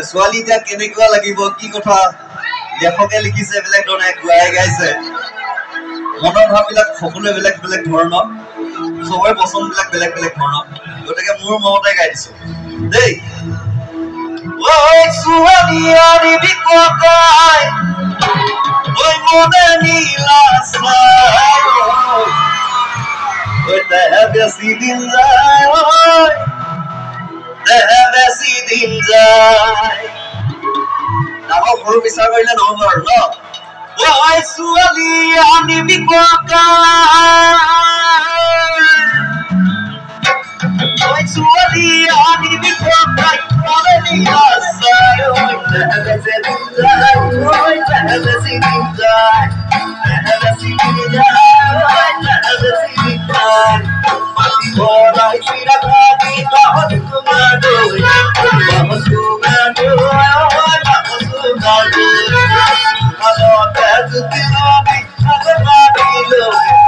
ছোৱালী এতিয়া কেনেকুৱা লাগিব কি কথা লেখকে লিখিছে বেলেগ ধৰণে গুৱাই গাইছে মনৰ ভাৱবিলাক সকলোৱে বেলেগ বেলেগ ধৰণৰ চবৰে পচন্দবিলাক বেলেগ বেলেগ ধৰণৰ গতিকে মোৰ মনতে গাই দিছো দেই ঐ ছোৱালী আনিবি ককাই ঐ মনে নীলা চাই ঐ তেহে বেছি দিন যায় বেছি দিন যায় ডাঙৰ সৰু বিচাৰ কৰিলে নহব আৰু ন ঐ ছোৱালী আনিবি ককাই ছোৱালী আনিবি ককাই মনে নীলা চাই বেছি দিন যায় বেছি দিন যায় বেছি দিন যায় বেছি দিন যায় মাটি বৰাই চিৰা খাবি বাহত কুমাৰলৈ বাহত কুমাৰলৈ ভালতে জুতি লবি আগৰ বাতিলৈ